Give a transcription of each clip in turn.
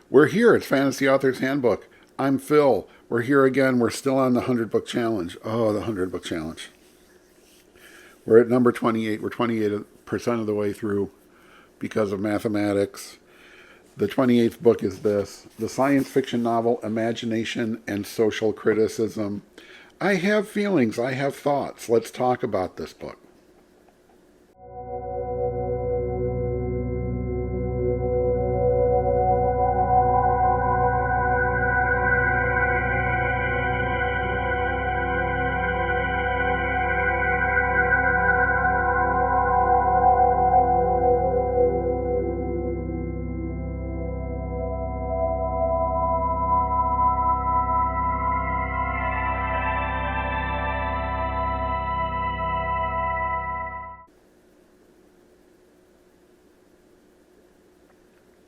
We're here. It's Fantasy Author's Handbook. I'm Phil. We're here again. We're still on the 100 book challenge. Oh, the 100 book challenge. We're at number 28. We're 28% of the way through because of mathematics. The 28th book is this, the science fiction novel Imagination and Social Criticism. I have feelings. I have thoughts. Let's talk about this book.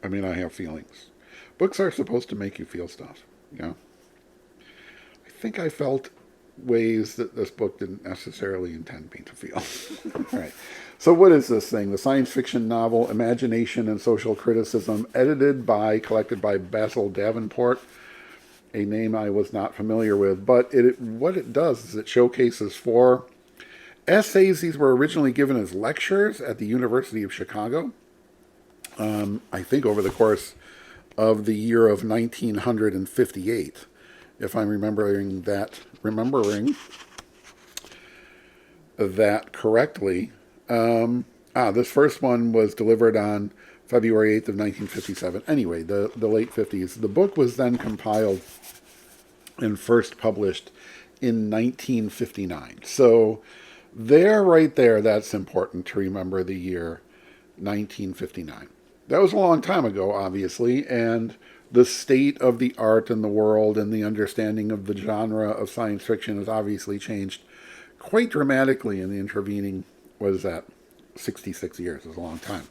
I mean, I have feelings. Books are supposed to make you feel stuff, you know? I think I felt ways that this book didn't necessarily intend me to feel. All right. So what is this thing? The science fiction novel Imagination and Social Criticism, collected by Basil Davenport, a name I was not familiar with. But what it does is it showcases 4 essays. These were originally given as lectures at the University of Chicago. I think over the course of the year of 1958, if I'm remembering that correctly. This first one was delivered on February 8th of 1957. Anyway, the late 50s. The book was then compiled and first published in 1959. So right there, that's important to remember the year 1959. That was a long time ago, obviously, and the state of the art in the world and the understanding of the genre of science fiction has obviously changed quite dramatically in the intervening, 66 years? Is a long time.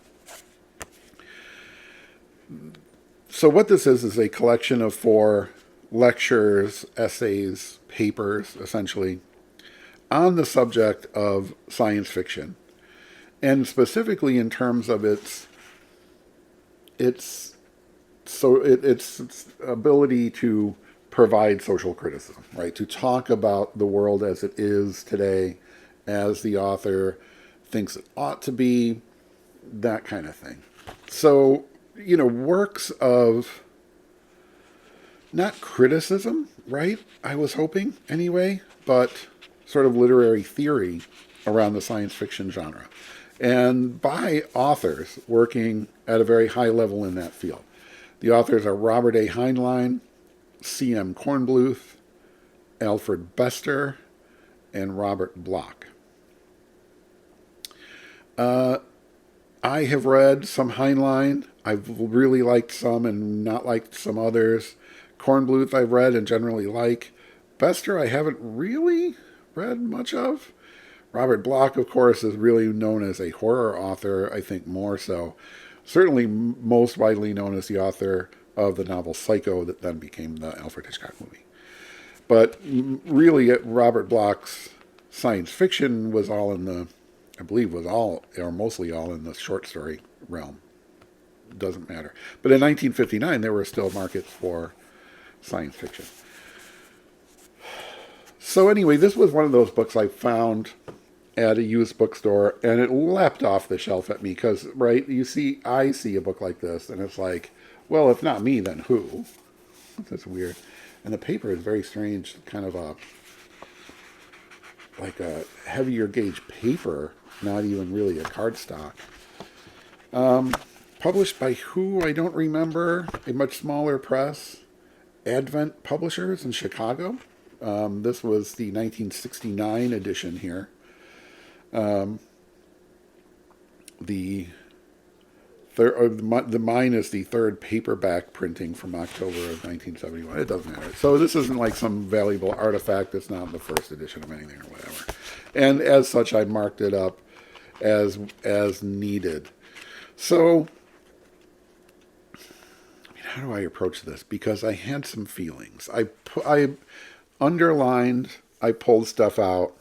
So what this is a collection of 4 lectures, essays, papers, essentially, on the subject of science fiction, and specifically in terms of its ability to provide social criticism, right? To talk about the world as it is today, as the author thinks it ought to be, that kind of thing. So, works of not criticism, right? I was hoping anyway, but sort of literary theory around the science fiction genre, and by authors working at a very high level in that field. The authors are Robert A. Heinlein, C.M. Kornbluth, Alfred Bester, and Robert Bloch. I have read some Heinlein. I've really liked some and not liked some others. Kornbluth I've read and generally like. Bester I haven't really read much of. Robert Bloch, of course, is really known as a horror author, I think more so. Certainly most widely known as the author of the novel Psycho that then became the Alfred Hitchcock movie. But really, Robert Bloch's science fiction was all in the, I believe was all, or mostly all in the short story realm. Doesn't matter. But in 1959, there were still markets for science fiction. So anyway, this was one of those books I found at a used bookstore, and it leapt off the shelf at me because, right, I see a book like this, and it's like, well, if not me, then who? That's weird. And the paper is very strange, kind of like a heavier gauge paper, not even really a cardstock. Published by who? I don't remember. A much smaller press, Advent Publishers in Chicago. This was the 1969 edition here. Mine is the 3rd paperback printing from October of 1971. It doesn't matter. So this isn't like some valuable artifact. It's not the first edition of anything or whatever. And as such, I marked it up as needed. So, how do I approach this? Because I had some feelings. I underlined, I pulled stuff out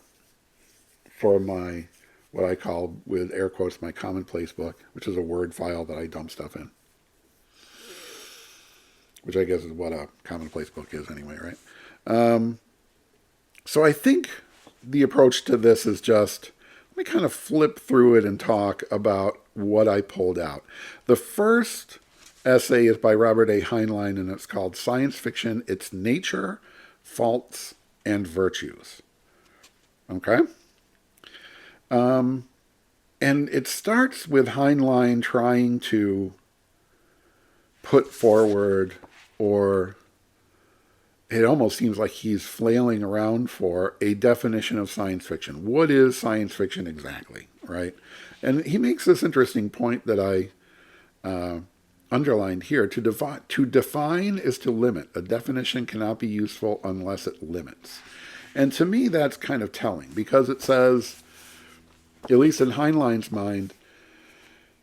for my, what I call, with air quotes, my commonplace book, which is a Word file that I dump stuff in. which I guess is what a commonplace book is anyway, right? So I think the approach to this is just, let me kind of flip through it and talk about what I pulled out. The first essay is by Robert A. Heinlein, and it's called Science Fiction, Its Nature, Faults, and Virtues. Okay? And it starts with Heinlein trying to put forward, or it almost seems like he's flailing around for a definition of science fiction. What is science fiction exactly, right? And he makes this interesting point that I underlined here. To define is to limit. A definition cannot be useful unless it limits. And to me, that's kind of telling, because it says, at least in Heinlein's mind,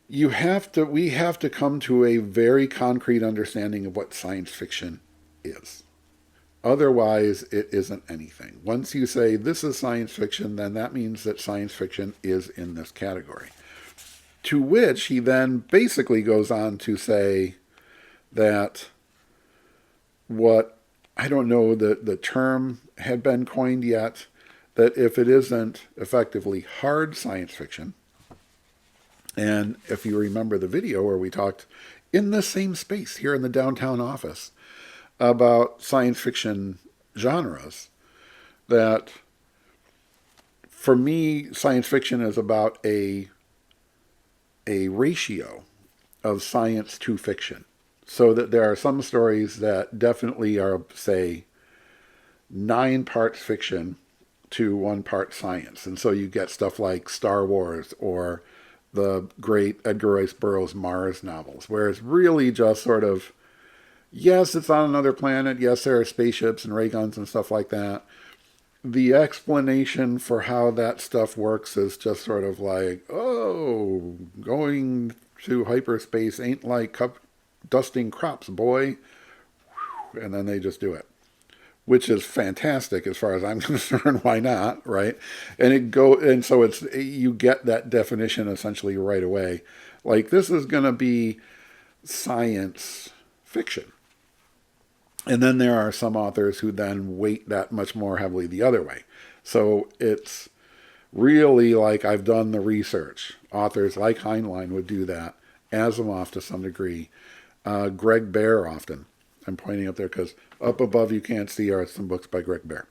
we have to come to a very concrete understanding of what science fiction is. Otherwise, it isn't anything. Once you say this is science fiction, then that means that science fiction is in this category. To which he then basically goes on to say that what, I don't know that the term had been coined yet, that if it isn't effectively hard science fiction, and if you remember the video where we talked in the same space here in the downtown office about science fiction genres, that for me, science fiction is about a ratio of science to fiction. So that there are some stories that definitely are, say, 9 parts fiction to 1 part science. And so you get stuff like Star Wars or the great Edgar Rice Burroughs Mars novels, where it's really just sort of, yes, it's on another planet. Yes, there are spaceships and ray guns and stuff like that. The explanation for how that stuff works is just sort of like, oh, going to hyperspace ain't like dusting crops, boy. And then they just do it, which is fantastic as far as I'm concerned. Why not, right? And so it's, you get that definition essentially right away. Like, this is going to be science fiction. And then there are some authors who then weight that much more heavily the other way. So it's really like, I've done the research. Authors like Heinlein would do that. Asimov to some degree. Greg Bear often. I'm pointing up there because up above you can't see are some books by Greg Bear.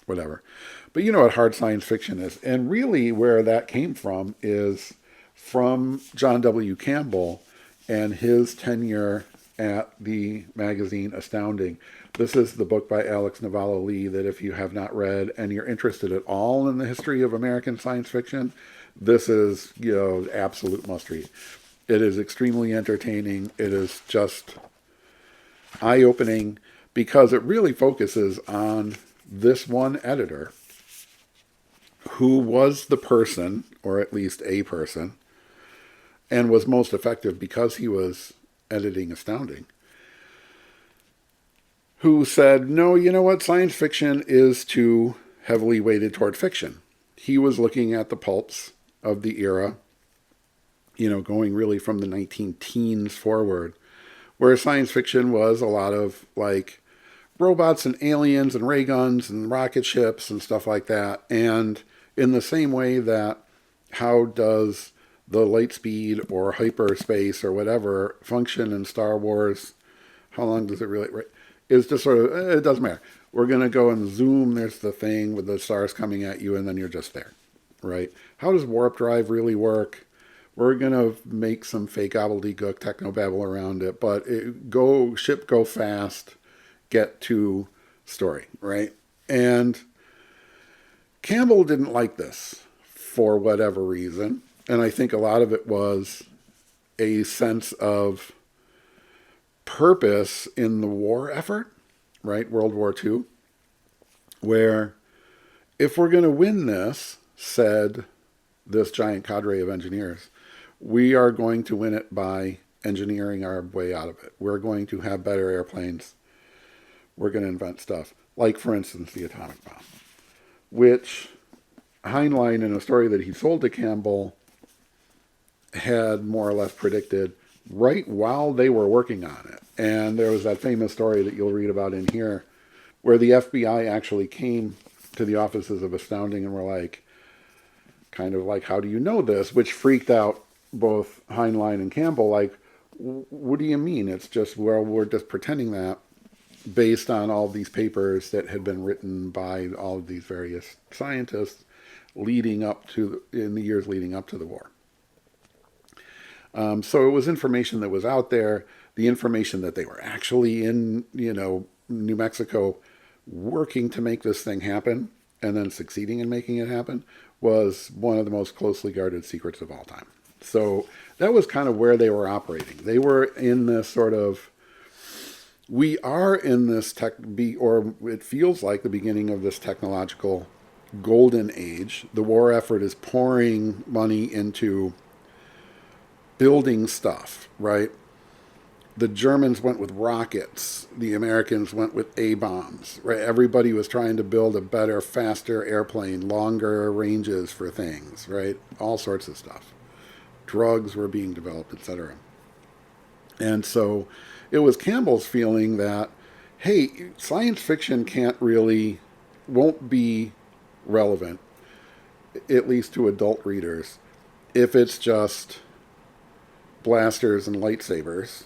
Whatever. But you know what hard science fiction is. And really where that came from is from John W. Campbell and his tenure at the magazine Astounding. This is the book by Alex Navallo-Lee that if you have not read and you're interested at all in the history of American science fiction, this is, absolute must-read. It is extremely entertaining. It is just eye-opening because it really focuses on this one editor who was the person, or at least a person, and was most effective because he was editing Astounding, who said, no, you know what, science fiction is too heavily weighted toward fiction. He was looking at the pulps of the era, going really from the 19-teens forward, where science fiction was a lot of like robots and aliens and ray guns and rocket ships and stuff like that. And in the same way that how does the light speed or hyperspace or whatever function in Star Wars, how long does it really, is just sort of, it doesn't matter. We're going to go and zoom, there's the thing with the stars coming at you and then you're just there, right? How does warp drive really work? We're going to make some fake gobbledygook technobabble around it, but go fast, get to story, right? And Campbell didn't like this for whatever reason. And I think a lot of it was a sense of purpose in the war effort, right? World War II, where if we're going to win this, said this giant cadre of engineers, we are going to win it by engineering our way out of it. We're going to have better airplanes. We're going to invent stuff, like, for instance, the atomic bomb, which Heinlein, in a story that he sold to Campbell, had more or less predicted right while they were working on it. And there was that famous story that you'll read about in here where the FBI actually came to the offices of Astounding and were like, kind of like, how do you know this? Which freaked out both Heinlein and Campbell. Like, what do you mean? It's just, well, we're just pretending that based on all these papers that had been written by all of these various scientists leading up to, in the years leading up to the war. So it was information that was out there, the information that they were actually in, New Mexico working to make this thing happen and then succeeding in making it happen was one of the most closely guarded secrets of all time. So that was kind of where they were operating. They were in this sort of, we are in this or it feels like the beginning of this technological golden age. The war effort is pouring money into building stuff, right? The Germans went with rockets. The Americans went with A-bombs, right? Everybody was trying to build a better, faster airplane, longer ranges for things, right? All sorts of stuff. Drugs were being developed, etc. And so it was Campbell's feeling that, hey, science fiction won't be relevant, at least to adult readers, if it's just blasters and lightsabers,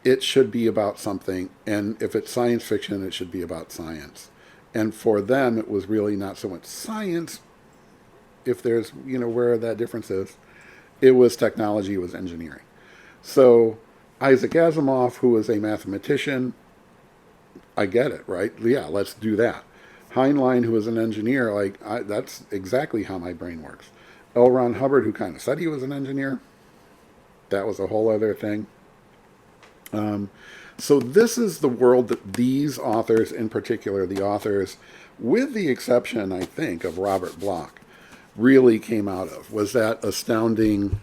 it should be about something. And if it's science fiction, it should be about science. And for them, it was really not so much science, if there's, where that difference is. It was technology, it was engineering. So Isaac Asimov, who was a mathematician, I get it, right? Yeah, let's do that. Heinlein, who was an engineer, that's exactly how my brain works. L. Ron Hubbard, who kind of said he was an engineer, that was a whole other thing. So this is the world that these authors, in particular, the authors, with the exception, I think, of Robert Bloch, really came out of, was that astounding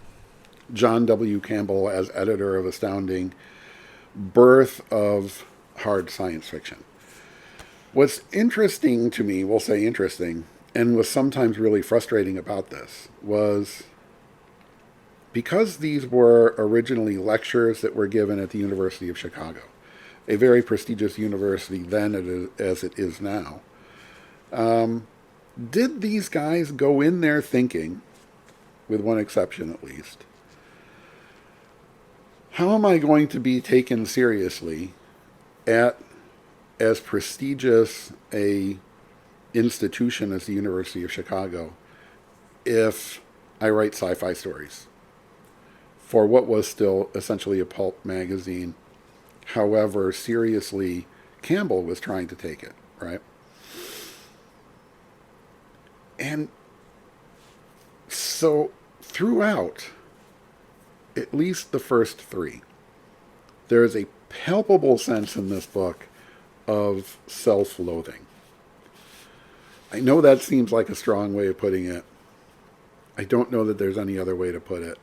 John W. Campbell as editor of Astounding, birth of hard science fiction. What's interesting to me, we'll say interesting, and was sometimes really frustrating about this, was because these were originally lectures that were given at the University of Chicago, a very prestigious university then as it is now, did these guys go in there thinking, with one exception at least, how am I going to be taken seriously at as prestigious a institution as the University of Chicago if I write sci-fi stories for what was still essentially a pulp magazine, however seriously Campbell was trying to take it, right? And so throughout, at least the first three, there is a palpable sense in this book of self-loathing. I know that seems like a strong way of putting it. I don't know that there's any other way to put it.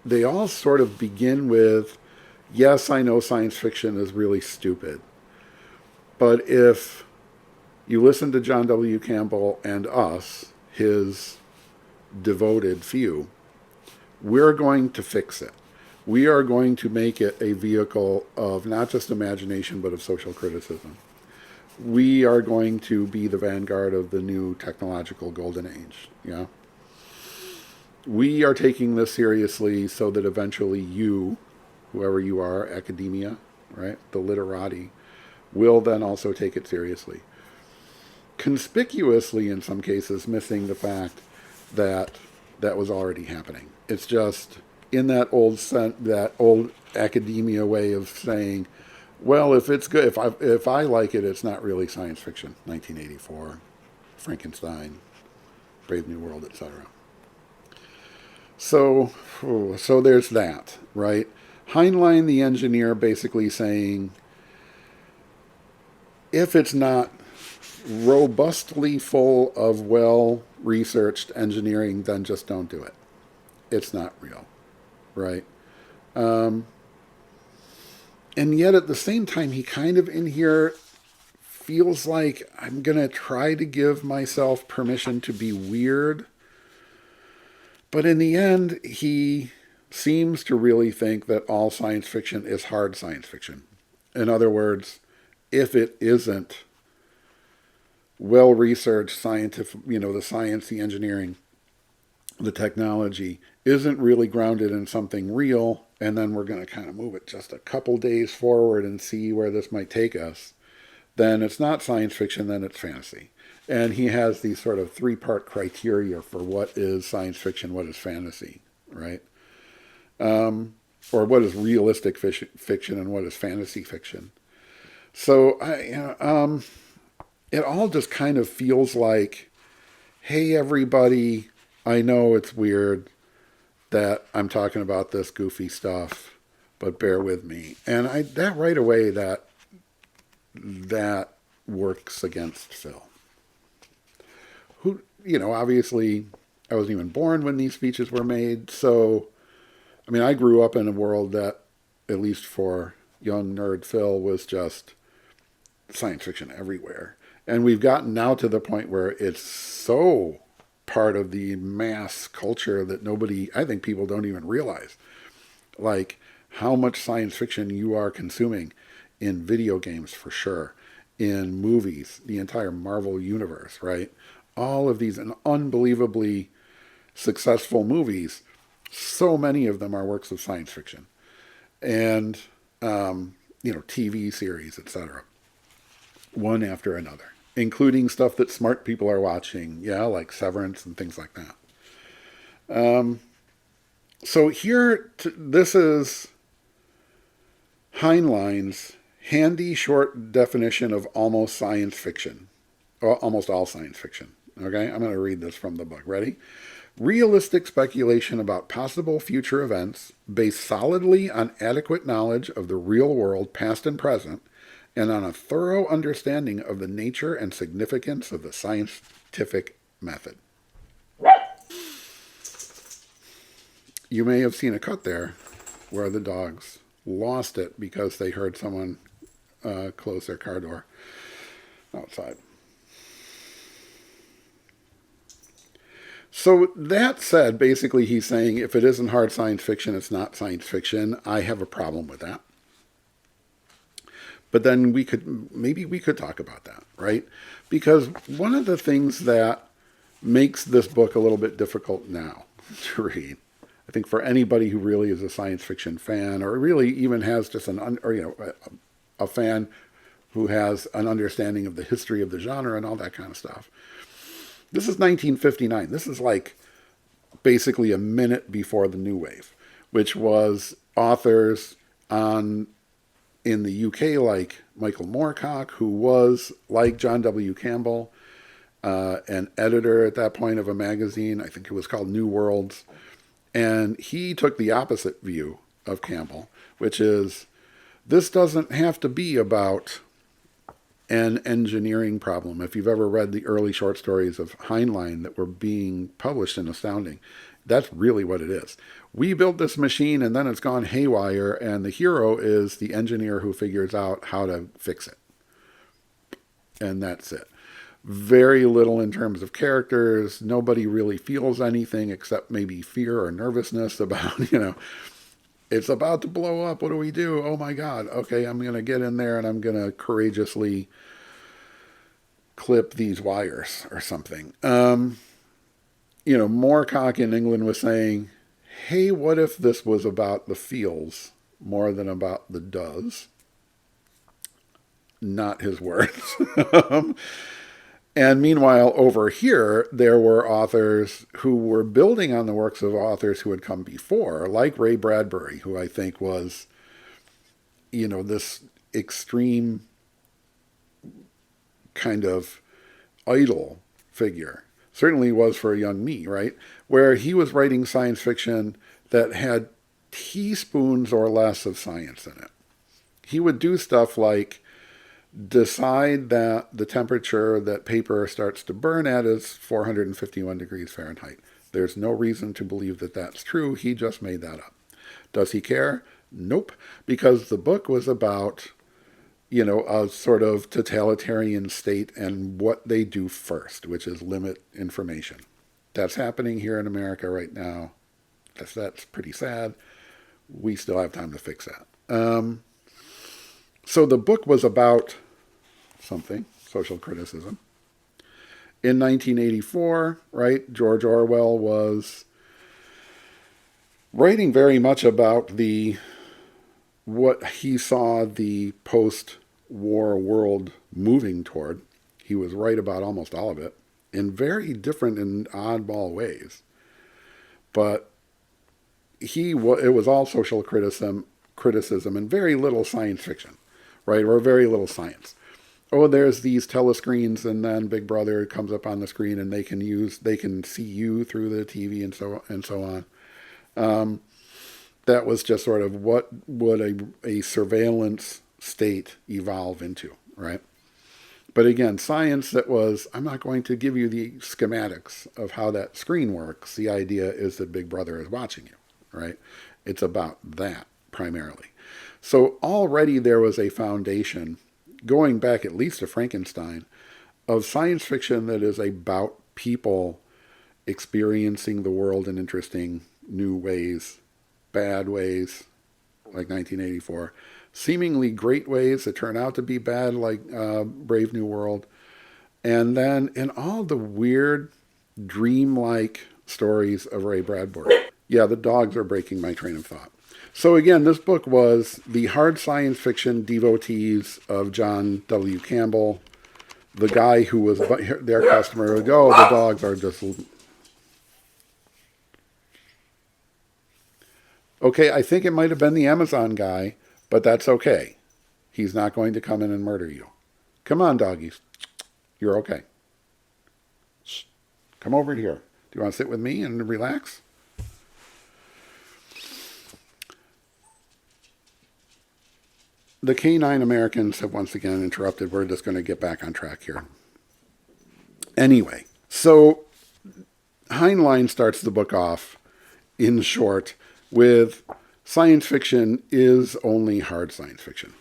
They all sort of begin with, yes, I know science fiction is really stupid, but if you listen to John W. Campbell and us, his devoted few, we're going to fix it. We are going to make it a vehicle of not just imagination, but of social criticism. We are going to be the vanguard of the new technological golden age. Yeah. We are taking this seriously so that eventually you, whoever you are, academia, right, the literati, will then also take it seriously. Conspicuously, in some cases, missing the fact that that was already happening. It's just in that old academia way of saying, well, if it's good, if I like it, it's not really science fiction. 1984, Frankenstein, Brave New World, etc. So there's that, right? Heinlein, the engineer, basically saying, if it's not robustly full of well-researched engineering, then just don't do it. It's not real, right? And yet at the same time, he kind of in here feels like I'm going to try to give myself permission to be weird But in the end, he seems to really think that all science fiction is hard science fiction. In other words, if it isn't well researched scientific, the science, the engineering, the technology isn't really grounded in something real, and then we're going to kind of move it just a couple days forward and see where this might take us, then it's not science fiction, then it's fantasy. And he has these sort of three-part criteria for what is science fiction, what is fantasy, right? Or what is realistic fiction and what is fantasy fiction. So it all just kind of feels like, hey, everybody, I know it's weird that I'm talking about this goofy stuff, but bear with me. And that right away, that works against Phil. Who, obviously, I wasn't even born when these speeches were made. So, I grew up in a world that, at least for young nerd Phil, was just science fiction everywhere. And we've gotten now to the point where it's so part of the mass culture that I think people don't even realize, like how much science fiction you are consuming in video games, for sure, in movies, the entire Marvel universe, right? All of these unbelievably successful movies, so many of them are works of science fiction. And, TV series, etc. One after another, including stuff that smart people are watching, like Severance and things like that. So here, this is Heinlein's handy short definition of almost science fiction, or almost all science fiction. Okay, I'm going to read this from the book. Ready? Realistic speculation about possible future events based solidly on adequate knowledge of the real world, past and present, and on a thorough understanding of the nature and significance of the scientific method. You may have seen a cut there where the dogs lost it because they heard someone close their car door outside. So that said, basically he's saying if it isn't hard science fiction, it's not science fiction. I have a problem with that. But then maybe we could talk about that, right? Because one of the things that makes this book a little bit difficult now to read, I think for anybody who really is a science fiction fan, or really even has just a fan who has an understanding of the history of the genre and all that kind of stuff. This is 1959. This is like basically a minute before the New Wave, which was authors in the UK like Michael Moorcock, who was, like John W. Campbell, an editor at that point of a magazine. I think it was called New Worlds. And he took the opposite view of Campbell, which is, this doesn't have to be about an engineering problem. If you've ever read the early short stories of Heinlein that were being published in Astounding, that's really what it is. We built this machine and then it's gone haywire, and the hero is the engineer who figures out how to fix it. And that's it. Very little in terms of characters. Nobody really feels anything except maybe fear or nervousness about, it's about to blow up. What do we do? Oh my God. Okay, I'm going to get in there and I'm going to courageously clip these wires or something. Moorcock in England was saying, hey, what if this was about the feels more than about the does? Not his words. And meanwhile, over here, there were authors who were building on the works of authors who had come before, like Ray Bradbury, who I think was, this extreme kind of idol figure. Certainly was for a young me, right? Where he was writing science fiction that had teaspoons or less of science in it. He would do stuff like decide that the temperature that paper starts to burn at is 451 degrees Fahrenheit. There's no reason to believe that that's true. He just made that up. Does he care? Nope. Because the book was about, a sort of totalitarian state and what they do first, which is limit information. That's happening here in America right now. That's pretty sad. We still have time to fix that. So the book was about something, social criticism. In 1984, right, George Orwell was writing very much about what he saw the post-war world moving toward. He was right about almost all of it in very different and oddball ways. But it was all social criticism and very little science fiction, right, or very little science. Oh, there's these telescreens, and then Big Brother comes up on the screen, and they can see you through the TV and so on. That was just sort of what would a surveillance state evolve into, right? But again, science that was, I'm not going to give you the schematics of how that screen works. The idea is that Big Brother is watching you, right? It's about that primarily. So already there was a foundation, going back at least to Frankenstein, of science fiction that is about people experiencing the world in interesting new ways, bad ways, like 1984, seemingly great ways that turn out to be bad, like Brave New World, and then in all the weird, dreamlike stories of Ray Bradbury. Yeah, the dogs are breaking my train of thought. So again, this book was the hard science fiction devotees of John W. Campbell, the guy who was their customer, would go, the dogs are just... Okay, I think it might have been the Amazon guy, but that's okay. He's not going to come in and murder you. Come on, doggies. You're okay. Shh. Come over here. Do you want to sit with me and relax? The canine Americans have once again interrupted. We're just going to get back on track here. Anyway, so Heinlein starts the book off, in short, with science fiction is only hard science fiction.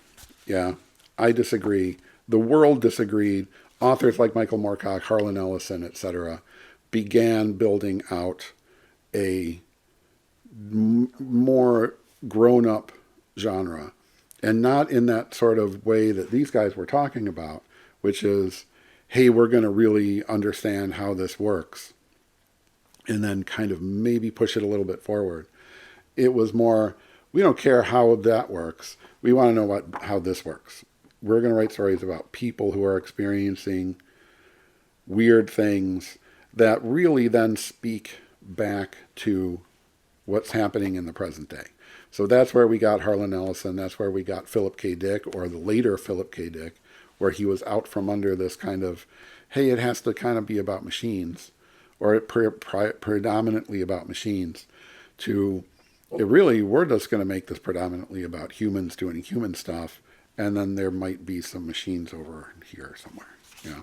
Yeah, I disagree. The world disagreed. Authors like Michael Moorcock, Harlan Ellison, etc., began building out a more grown-up genre. And not in that sort of way that these guys were talking about, which is, hey, we're going to really understand how this works, and then kind of maybe push it a little bit forward. It was more, we don't care how that works. We want to know how this works. We're going to write stories about people who are experiencing weird things that really then speak back to what's happening in the present day. So that's where we got Harlan Ellison. That's where we got Philip K. Dick, or the later Philip K. Dick, where he was out from under this kind of, hey, it has to kind of be about machines, or predominantly about machines, to, we're just going to make this predominantly about humans doing human stuff, and then there might be some machines over here somewhere. Yeah.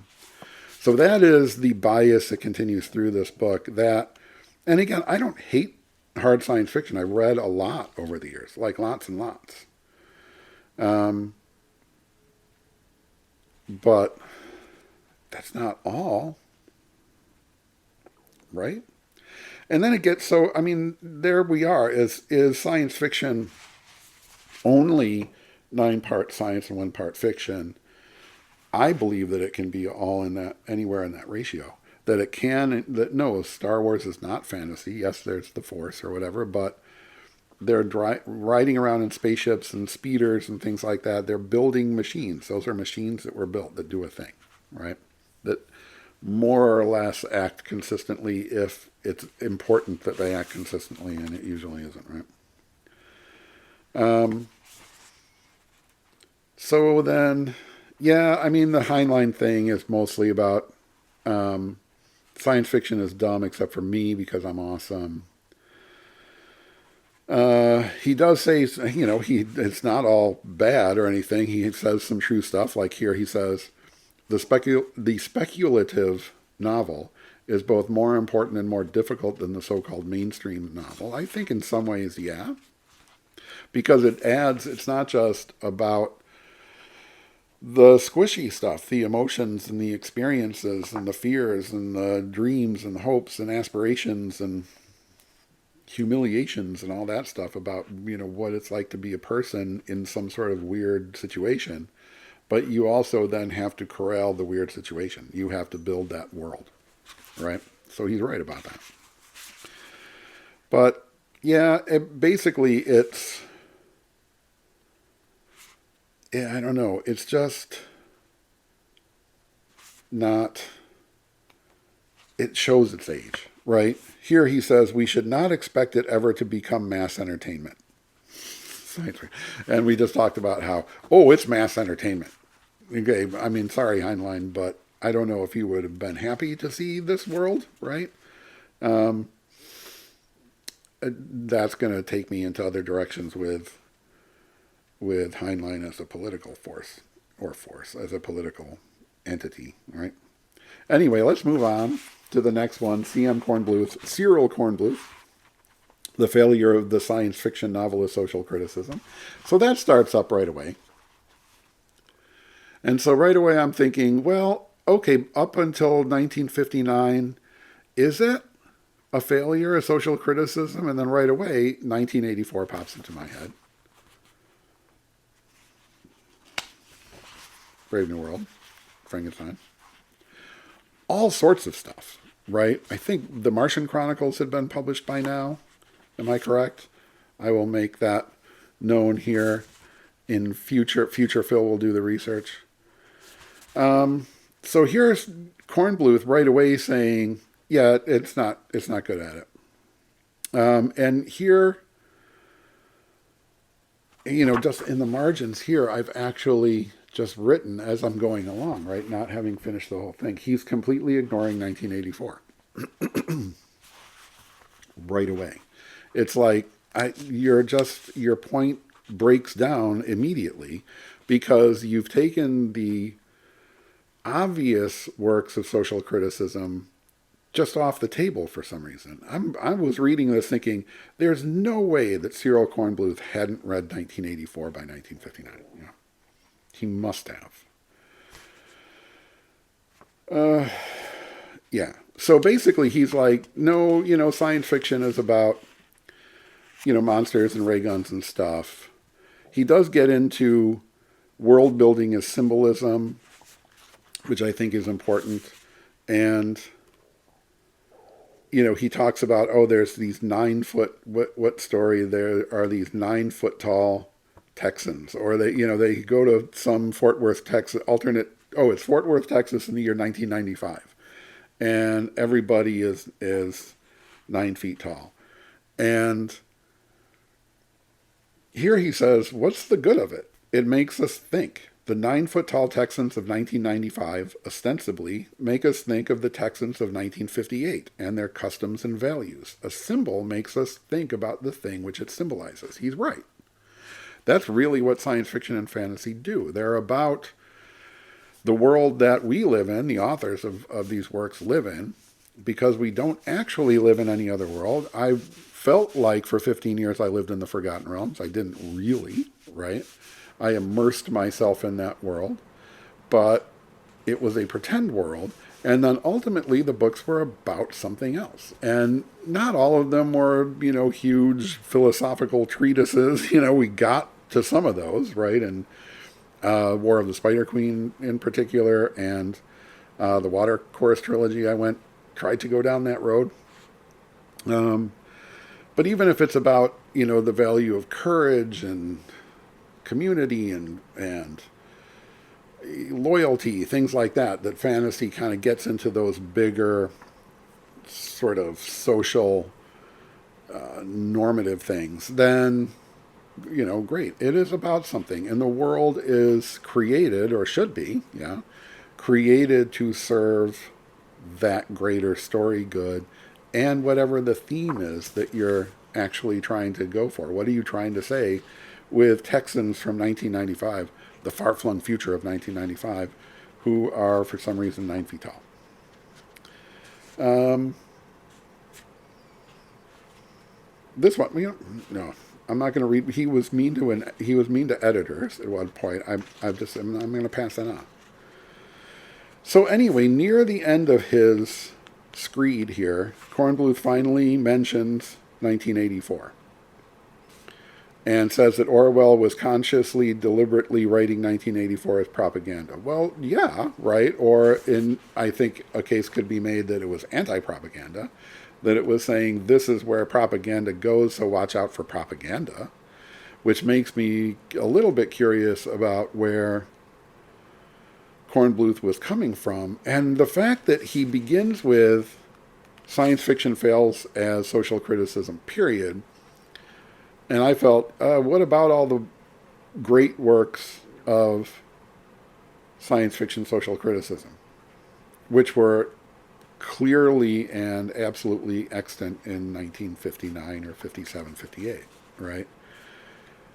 So that is the bias that continues through this book. And again, I don't hate hard science fiction. I've read a lot over the years, like lots and lots. But that's not all, right? And then it gets so, there we are. Is science fiction only 9-part science and 1-part fiction? I believe that it can be all in that, anywhere in that ratio. No, Star Wars is not fantasy. Yes, there's the Force or whatever, but they're riding around in spaceships and speeders and things like that. They're building machines. Those are machines that were built that do a thing, right? That more or less act consistently if it's important that they act consistently, and it usually isn't, right? So then, yeah, the Heinlein thing is mostly about science fiction is dumb except for me because I'm awesome. He does say, it's not all bad or anything. He says some true stuff. Like here he says, the speculative novel is both more important and more difficult than the so-called mainstream novel. I think in some ways, yeah. Because it's not just about the squishy stuff, the emotions and the experiences and the fears and the dreams and the hopes and aspirations and humiliations and all that stuff about, what it's like to be a person in some sort of weird situation. But you also then have to corral the weird situation. You have to build that world, right? So he's right about that. But yeah, basically I don't know. It's just not, it shows its age, right? Here he says we should not expect it ever to become mass entertainment. And we just talked about how, it's mass entertainment. Okay, I mean, sorry, Heinlein, but I don't know if you would have been happy to see this world, right? That's going to take me into other directions with Heinlein as a political force, as a political entity, right? Anyway, let's move on to the next one, Cyril Kornbluth, The Failure of the Science Fiction Novelist Social Criticism. So that starts up right away. And so right away I'm thinking, well, okay, up until 1959, is it a failure of social criticism? And then right away, 1984 pops into my head. Brave New World, Frankenstein. All sorts of stuff, right? I think the Martian Chronicles had been published by now. Am I correct? I will make that known here in future. Phil will do the research. So here's Kornbluth right away saying, yeah, it's not good at it. And here, just in the margins here, I've actually just written as I'm going along, right? Not having finished the whole thing. He's completely ignoring 1984 right away. It's like your point breaks down immediately because you've taken the obvious works of social criticism just off the table for some reason. I was reading this thinking, there's no way that Cyril Kornbluth hadn't read 1984 by 1959. He must have. Yeah. So basically he's like, no, science fiction is about, monsters and ray guns and stuff. He does get into world building as symbolism, which I think is important. And, he talks about, there's these 9-foot, what story? There are these 9-foot tall Texans, or they go to some Fort Worth, Texas, it's Fort Worth, Texas in the year 1995. And everybody is 9 feet tall. And here he says, what's the good of it? It makes us think. The 9-foot tall Texans of 1995 ostensibly make us think of the Texans of 1958 and their customs and values. A symbol makes us think about the thing which it symbolizes. He's right. That's really what science fiction and fantasy do. They're about the world that we live in, the authors of these works live in, because we don't actually live in any other world. I felt like for 15 years I lived in the Forgotten Realms. I didn't really, right? I immersed myself in that world, but it was a pretend world. And then ultimately the books were about something else. And not all of them were, huge philosophical treatises. We got to some of those, right? And War of the Spider Queen in particular, and the Water Chorus trilogy, tried to go down that road. But even if it's about, the value of courage and community and loyalty, things like that fantasy kind of gets into those bigger sort of social normative things, then, great. It is about something. And the world is created, or should be, created to serve that greater story good and whatever the theme is that you're actually trying to go for. What are you trying to say with Texans from 1995, the far-flung future of 1995, who are, for some reason, 9 feet tall? This one, I'm not going to read. He was mean to editors at one point. I'm going to pass that on. So anyway, near the end of his screed here, Kornbluth finally mentions 1984 and says that Orwell was consciously, deliberately writing 1984 as propaganda. Well, yeah, right. Or I think a case could be made that it was anti-propaganda, that it was saying this is where propaganda goes, so watch out for propaganda, which makes me a little bit curious about where Kornbluth was coming from. And the fact that he begins with science fiction fails as social criticism, period. And I felt, what about all the great works of science fiction social criticism, which were clearly and absolutely extant in 1959 or 57, 58, right?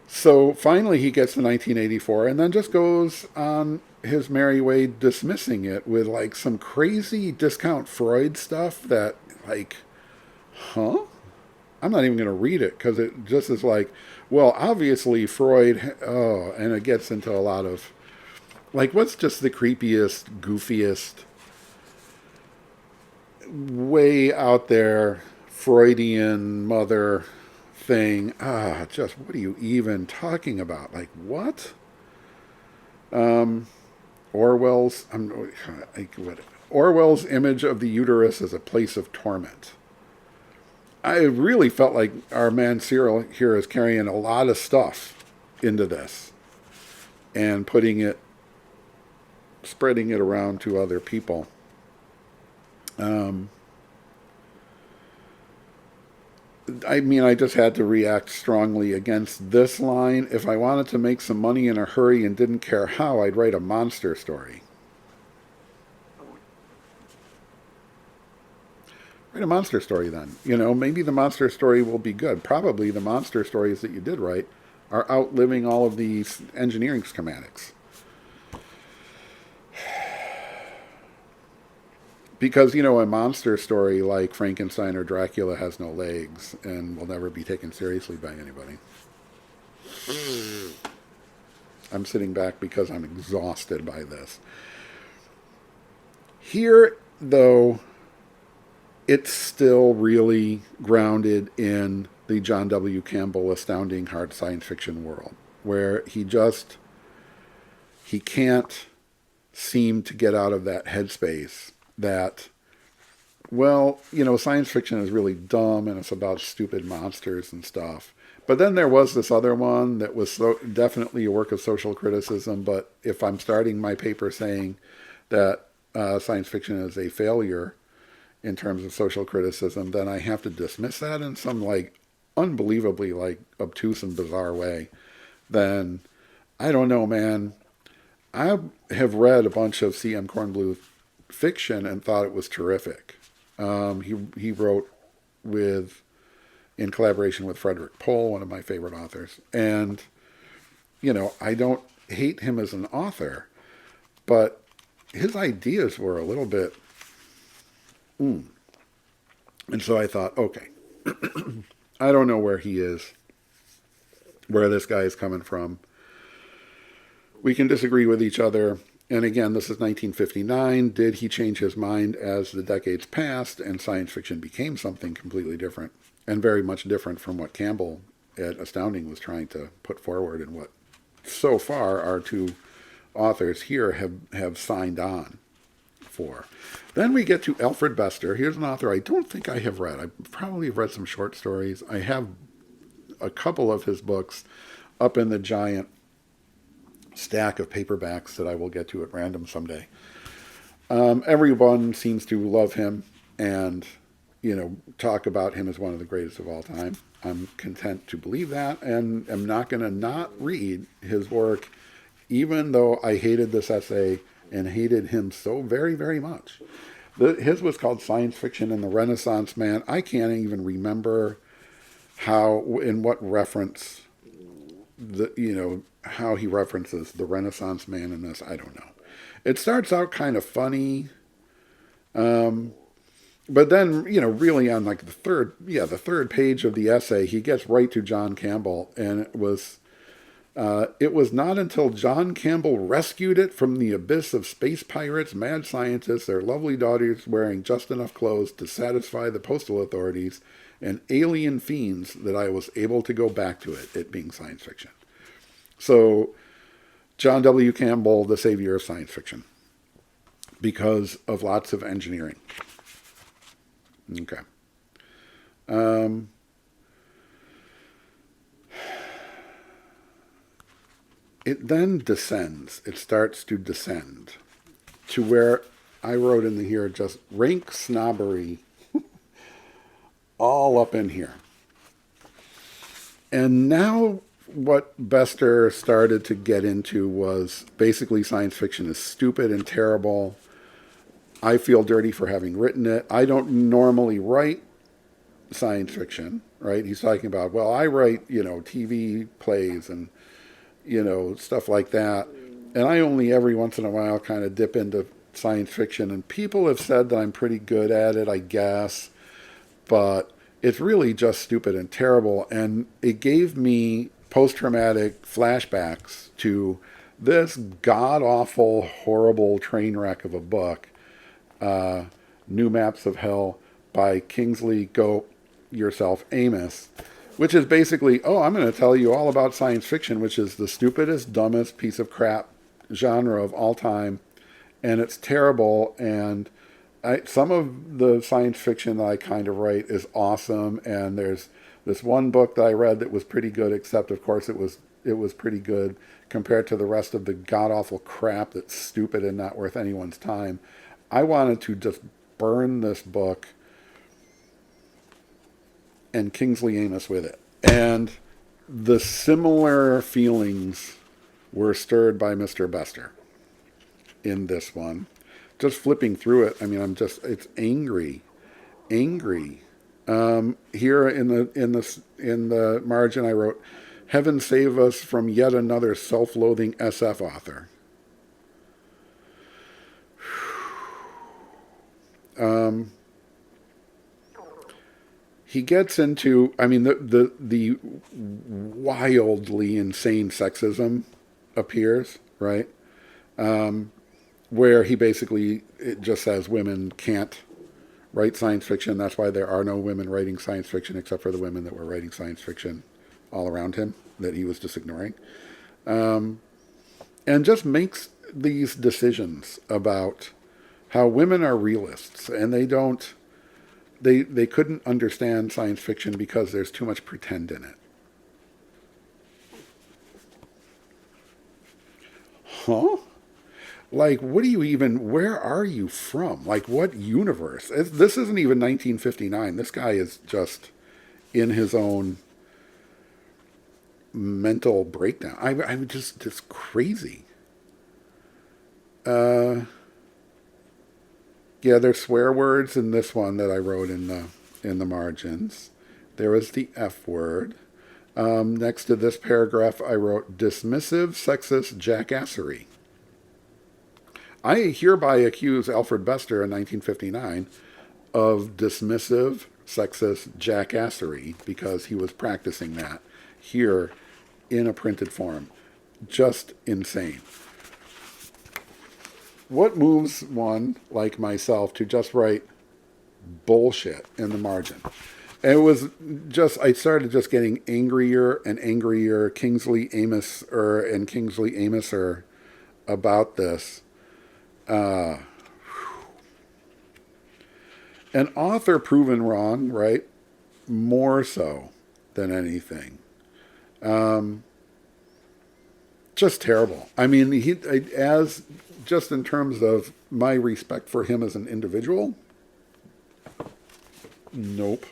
So finally he gets to 1984 and then just goes on his merry way dismissing it with like some crazy discount Freud stuff that like, huh? I'm not even going to read it because it just is like, well, obviously Freud, and it gets into a lot of, like, what's just the creepiest, goofiest, way out there Freudian mother thing. Just what are you even talking about? Like, what? Orwell's, Orwell's image of the uterus as a place of torment. I really felt like our man Cyril here is carrying a lot of stuff into this and spreading it around to other people. I just had to react strongly against this line. If I wanted to make some money in a hurry and didn't care how, I'd write a monster story. Write a monster story then. Maybe the monster story will be good. Probably the monster stories that you did write are outliving all of these engineering schematics. Because, a monster story like Frankenstein or Dracula has no legs and will never be taken seriously by anybody. I'm sitting back because I'm exhausted by this. Here, though, it's still really grounded in the John W. Campbell astounding hard science fiction world, where he can't seem to get out of that headspace that, well, science fiction is really dumb and it's about stupid monsters and stuff. But then there was this other one that was definitely a work of social criticism. But if I'm starting my paper saying that science fiction is a failure in terms of social criticism, then I have to dismiss that in some unbelievably obtuse and bizarre way. Then I don't know, man. I have read a bunch of C.M. Kornbluth fiction and thought it was terrific. He wrote in collaboration with Frederick Pohl, one of my favorite authors. And, I don't hate him as an author, but his ideas were a little bit, And so I thought, okay, I don't know where he is, where this guy is coming from. We can disagree with each other. And again, this is 1959. Did he change his mind as the decades passed and science fiction became something completely different and very much different from what Campbell at Astounding was trying to put forward and what so far our two authors here have signed on for. Then we get to Alfred Bester. Here's an author I don't think I have read. I probably have read some short stories. I have a couple of his books up in the giant stack of paperbacks that I will get to at random someday. Everyone seems to love him and, talk about him as one of the greatest of all time. I'm content to believe that, and am not going to not read his work, even though I hated this essay and hated him so very, very much. His was called Science Fiction and the Renaissance Man. I can't even remember in what reference, how he references the Renaissance Man in this. I don't know. It starts out kind of funny. But then, really on like the third page of the essay, he gets right to John Campbell, and it was not until John Campbell rescued it from the abyss of space pirates, mad scientists, their lovely daughters wearing just enough clothes to satisfy the postal authorities, and alien fiends that I was able to go back to it being science fiction. So, John W. Campbell, the savior of science fiction, because of lots of engineering. Okay. It then descends. It starts to descend to where I wrote in here just rank snobbery all up in here. And now what Bester started to get into was basically science fiction is stupid and terrible. I feel dirty for having written it. I don't normally write science fiction, right? He's talking about, well, I write, TV plays and, stuff like that. And I only every once in a while kind of dip into science fiction. And people have said that I'm pretty good at it, I guess. But it's really just stupid and terrible. And it gave me post-traumatic flashbacks to this god-awful, horrible train wreck of a book, New Maps of Hell by Kinglsey Amis, which is basically, I'm going to tell you all about science fiction, which is the stupidest, dumbest piece of crap genre of all time, and it's terrible, and some of the science fiction that I kind of write is awesome, and there's this one book that I read that was pretty good, except, of course, it was pretty good compared to the rest of the god-awful crap that's stupid and not worth anyone's time. I wanted to just burn this book and Kinglsey Amis with it. And the similar feelings were stirred by Mr. Bester in this one. Just flipping through it, it's angry. Here in the margin I wrote, "Heaven save us from yet another self-loathing SF author." He gets into, the wildly insane sexism appears, right? Where he basically, it just says women can't write science fiction. That's why there are no women writing science fiction except for the women that were writing science fiction all around him that he was just ignoring. And just makes these decisions about how women are realists and they couldn't understand science fiction because there's too much pretend in it. Huh? Like, where are you from? Like, what universe? This isn't even 1959. This guy is just in his own mental breakdown. I'm just crazy. Yeah, there's swear words in this one that I wrote in the margins. There was the F word. Next to this paragraph, I wrote dismissive, sexist jackassery. I hereby accuse Alfred Bester in 1959 of dismissive, sexist jackassery because he was practicing that here in a printed form. Just insane. What moves one like myself to just write bullshit in the margin? And it was just, I started just getting angrier and angrier, Kinglsey Amis about this. An author proven wrong, right? More so than anything. Just terrible. Just in terms of my respect for him as an individual, nope.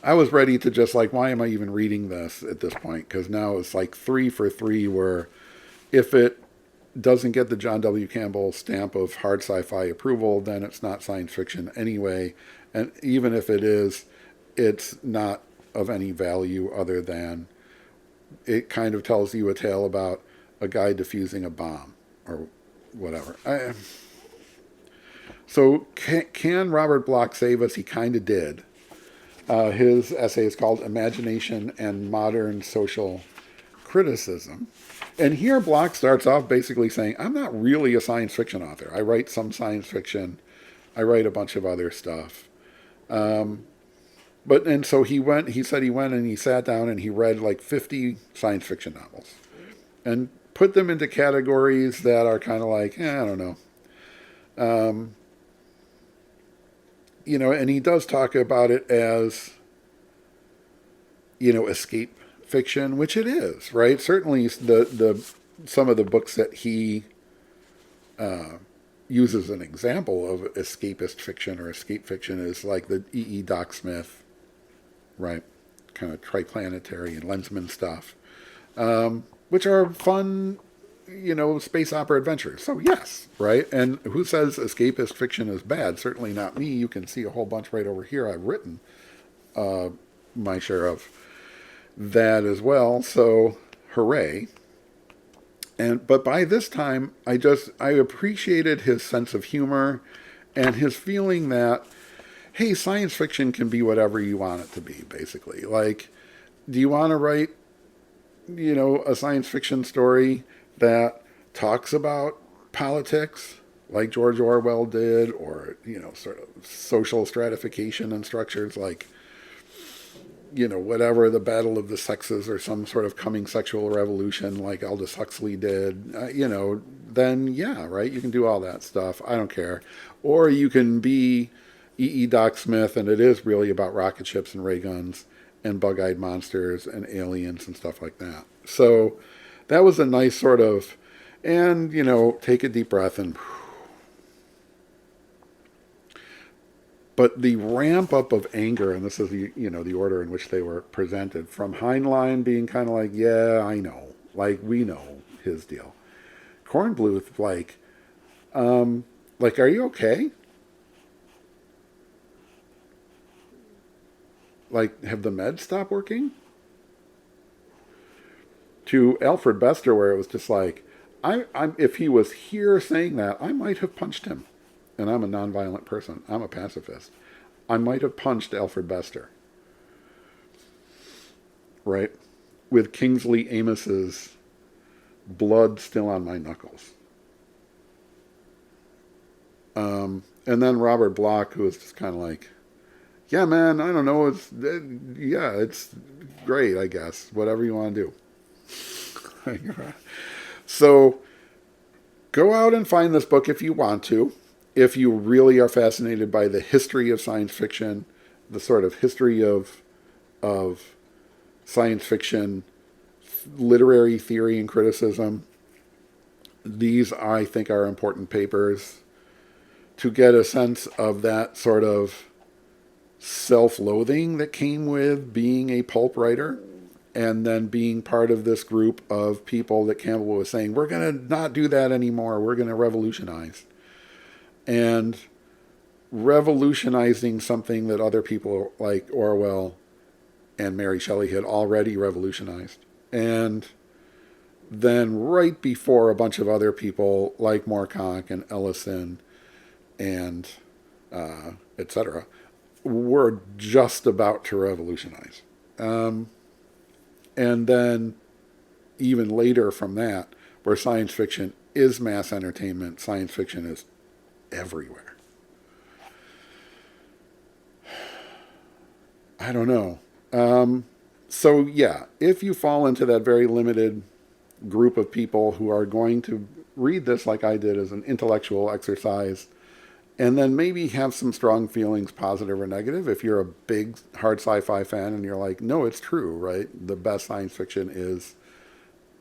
I was ready to just why am I even reading this at this point? Because now it's 3 for 3 where if it doesn't get the John W. Campbell stamp of hard sci-fi approval, then it's not science fiction anyway. And even if it is, it's not of any value other than it kind of tells you a tale about a guy defusing a bomb or whatever. So can Robert Bloch save us? He kind of did. His essay is called Imagination and Modern Social Criticism. And here Bloch starts off basically saying, I'm not really a science fiction author. I write some science fiction. I write a bunch of other stuff. And so he said he went and he sat down and he read like 50 science fiction novels and put them into categories that are kind of like, I don't know. And he does talk about it as, escape fiction, which it is, right? Certainly the some of the books that he uses an example of escapist fiction or escape fiction is like the E.E. Doc Smith, right? Kind of triplanetary and Lensman stuff, which are fun, space opera adventures. So yes, right? And who says escapist fiction is bad? Certainly not me. You can see a whole bunch right over here. I've written my share of that as well. So hooray. But by this time, I appreciated his sense of humor and his feeling that, hey, science fiction can be whatever you want it to be, basically. Like, do you want to write, a science fiction story that talks about politics like George Orwell did, or, sort of social stratification and structures like, whatever, the battle of the sexes or some sort of coming sexual revolution like Aldous Huxley did, then yeah, right? You can do all that stuff. I don't care. Or you can be E.E. Doc Smith, and it is really about rocket ships and ray guns and bug-eyed monsters and aliens and stuff like that. So that was a nice sort of, and, take a deep breath and... But the ramp up of anger, and this is the order in which they were presented, from Heinlein being kind of like, yeah, I know, like we know his deal. Kornbluth, like, are you okay? Like, have the meds stopped working? To Alfred Bester, where it was just like, if he was here saying that, I might have punched him. And I'm a nonviolent person. I'm a pacifist. I might have punched Alfred Bester. Right? With Kinglsey Amis's blood still on my knuckles. And then Robert Bloch, who was just kind of like, yeah, man, I don't know. It's great, I guess. Whatever you want to do. So go out and find this book if you want to. If you really are fascinated by the history of science fiction, the sort of history of science fiction, literary theory and criticism, these, I think, are important papers to get a sense of that sort of self-loathing that came with being a pulp writer and then being part of this group of people that Campbell was saying, we're going to not do that anymore. We're going to revolutionize. And revolutionizing something that other people like Orwell and Mary Shelley had already revolutionized. And then right before a bunch of other people like Moorcock and Ellison and etc. were just about to revolutionize. And then even later from that, where science fiction is mass entertainment, science fiction is everywhere. I don't know. So yeah, if you fall into that very limited group of people who are going to read this like I did as an intellectual exercise, and then maybe have some strong feelings, positive or negative, if you're a big hard sci-fi fan and you're like, no, it's true, right? The best science fiction is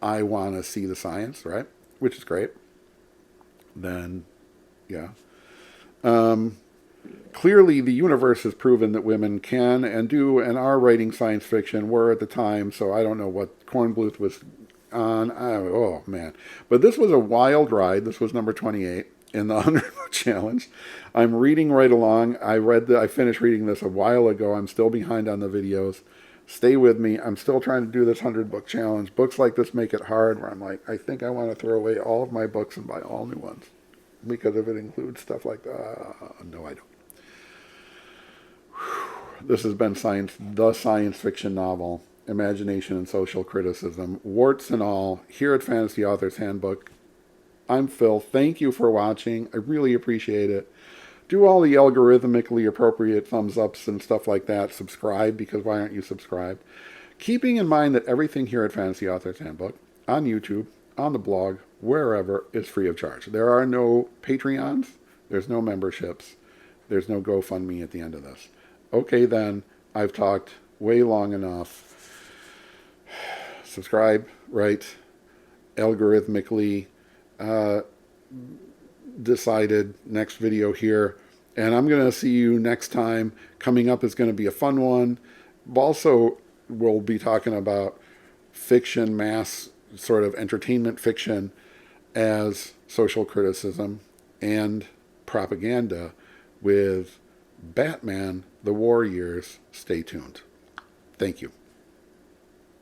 I want to see the science, right? Which is great. Then yeah. Clearly, the universe has proven that women can and do and are writing science fiction, were at the time, so I don't know what Kornbluth was on. Oh, man. But this was a wild ride. This was number 28 in the 100-book challenge. I'm reading right along. I finished reading this a while ago. I'm still behind on the videos. Stay with me. I'm still trying to do this 100-book challenge. Books like this make it hard, where I'm like, I think I want to throw away all of my books and buy all new ones. because if it includes stuff like that, no, I don't. This has been the science fiction novel, Imagination and Social Criticism, warts and all, here at Fantasy Authors Handbook. I'm Phil. Thank you for watching. I really appreciate it. Do all the algorithmically appropriate thumbs ups and stuff like that. Subscribe, because why aren't you subscribed? Keeping in mind that everything here at Fantasy Authors Handbook, on YouTube, on the blog, wherever, is free of charge. There are no Patreons. There's no memberships. There's no GoFundMe at the end of this. Okay, then. I've talked way long enough. Subscribe, right? Algorithmically decided next video here. And I'm going to see you next time. Coming up is going to be a fun one. Also, we'll be talking about fiction, mass sort of entertainment fiction as social criticism and propaganda with Batman, the War Years. Stay tuned. Thank you.